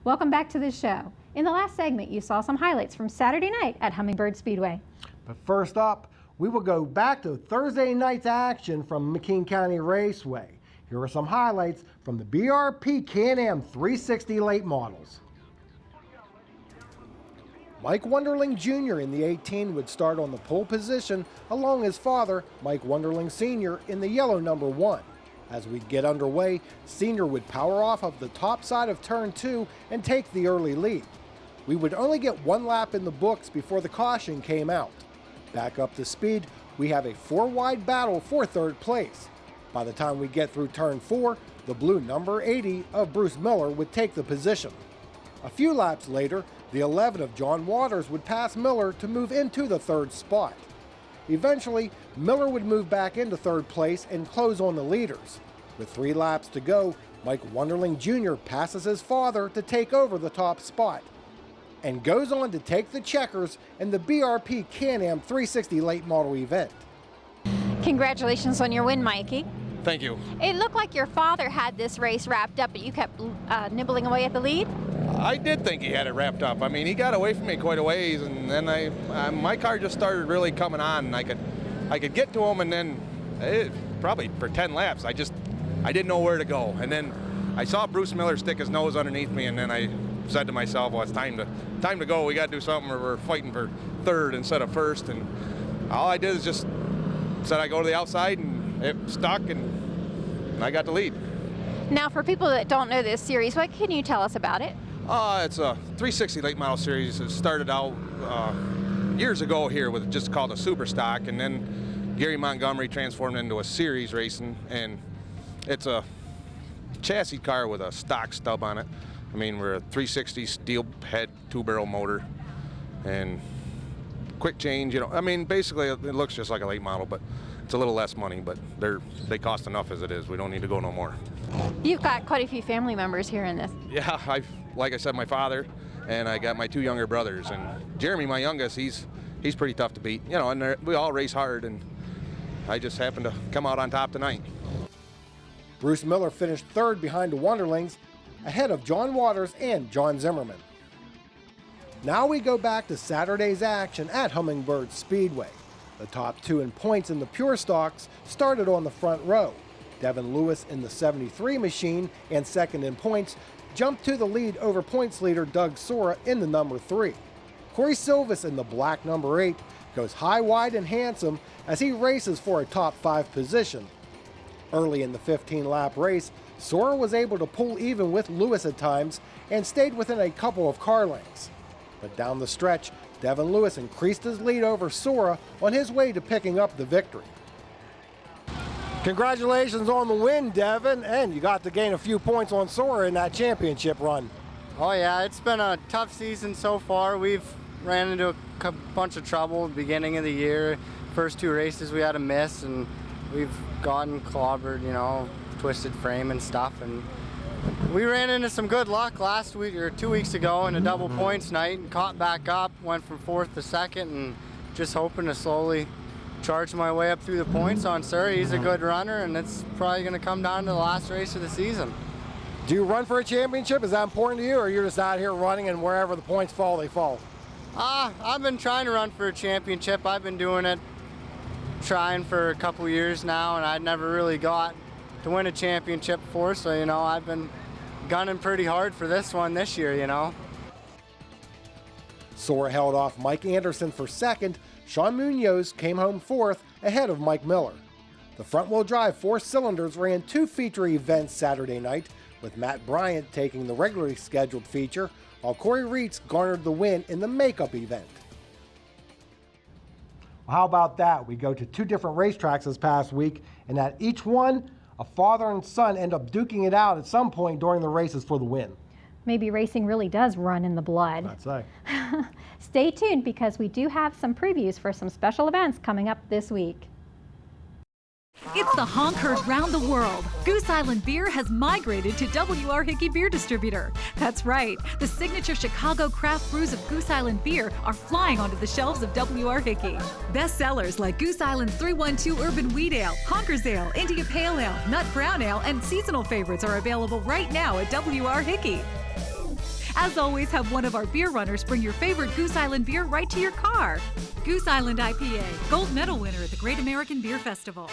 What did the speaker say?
Welcome back to the show. In the last segment, you saw some highlights from Saturday night at Hummingbird Speedway. But first up, we will go back to Thursday night's action from McKean County Raceway. Here are some highlights from the BRP Can-Am 360 late models. Mike Wunderling Jr. in the 18 would start on the pole position, along his father, Mike Wunderling Sr., in the yellow number 1. As we get underway, Sr. would power off of the top side of turn 2 and take the early lead. We would only get 1 lap in the books before the caution came out. Back up to speed, we have a 4-wide battle for 3rd place. By the time we get through turn 4, the blue number 80 of Bruce Miller would take the position. A few laps later, the 11 of John Waters would pass Miller to move into the 3rd spot. Eventually, Miller would move back into 3rd place and close on the leaders. With 3 laps to go, Mike Wunderling Jr. passes his father to take over the top spot and goes on to take the checkers in the BRP Can-Am 360 late model event. Congratulations on your win, Mikey. Thank you. It looked like your father had this race wrapped up, but you kept nibbling away at the lead? I did think he had it wrapped up. I mean, he got away from me quite a ways, and then my car just started really coming on, and I could get to him, and then probably for 10 laps, I didn't know where to go. And then I saw Bruce Miller stick his nose underneath me, and then I said to myself, well, it's time to go. We got to do something, or we're fighting for 3rd instead of 1st. And all I did is just said I go to the outside, and it stuck, and I got the lead. Now, for people that don't know this series, what can you tell us about it? It's a 360 late model series. It started out years ago here with just called a super stock, and then Gary Montgomery transformed into a series racing, and it's a chassis car with a stock stub on it. I mean, we're a 360 steel head 2-barrel motor and quick change, I mean, basically it looks just like a late model, but it's a little less money, but they cost enough as it is. We don't need to go no more. You've got quite a few family members here in this. Yeah, like I said, my father, and I got my 2 younger brothers, and Jeremy, my youngest, he's pretty tough to beat, and we all race hard, and I just happened to come out on top tonight. Bruce Miller finished 3rd behind the Wunderlings, ahead of John Waters and John Zimmerman. Now we go back to Saturday's action at Hummingbird Speedway. The top 2 in points in the Pure Stocks started on the front row. Devin Lewis in the 73 machine and 2nd in points jumped to the lead over points leader Doug Sora in the number 3. Corey Silvis in the black number 8 goes high, wide, and handsome as he races for a top 5 position. Early in the 15-lap race, Sora was able to pull even with Lewis at times and stayed within a couple of car lengths. But down the stretch, Devin Lewis increased his lead over Sora on his way to picking up the victory. Congratulations on the win, Devin, and you got to gain a few points on Sora in that championship run. Oh yeah, it's been a tough season so far. We've ran into a bunch of trouble at the beginning of the year. First 2 races we had a miss, and we've gotten clobbered, twisted frame and stuff. And we ran into some good luck last week or 2 weeks ago in a double points night and caught back up, went from 4th to 2nd, and just hoping to slowly charge my way up through the points on Surrey. He's a good runner, and it's probably going to come down to the last race of the season. Do you run for a championship? Is that important to you, or you're just out here running and wherever the points fall, they fall? I've been trying to run for a championship. I've been doing it, trying for a couple years now, and I never really got to win a championship before, so, I've been gunning pretty hard for this one this year, Sora held off Mike Anderson for 2nd. Sean Munoz came home 4th ahead of Mike Miller. The front-wheel drive 4 cylinders ran 2 feature events Saturday night, with Matt Bryant taking the regularly scheduled feature, while Corey Reitz garnered the win in the makeup event. Well, how about that? We go to 2 different racetracks this past week, and at each one, a father and son end up duking it out at some point during the races for the win. Maybe racing really does run in the blood. That's right. Stay tuned because we do have some previews for some special events coming up this week. It's the honk heard round the world. Goose Island Beer has migrated to W.R. Hickey Beer Distributor. That's right. The signature Chicago craft brews of Goose Island Beer are flying onto the shelves of W.R. Hickey. Best sellers like Goose Island 312 Urban Wheat Ale, Honkers Ale, India Pale Ale, Nut Brown Ale, and seasonal favorites are available right now at W.R. Hickey. As always, have one of our beer runners bring your favorite Goose Island beer right to your car. Goose Island IPA, gold medal winner at the Great American Beer Festival.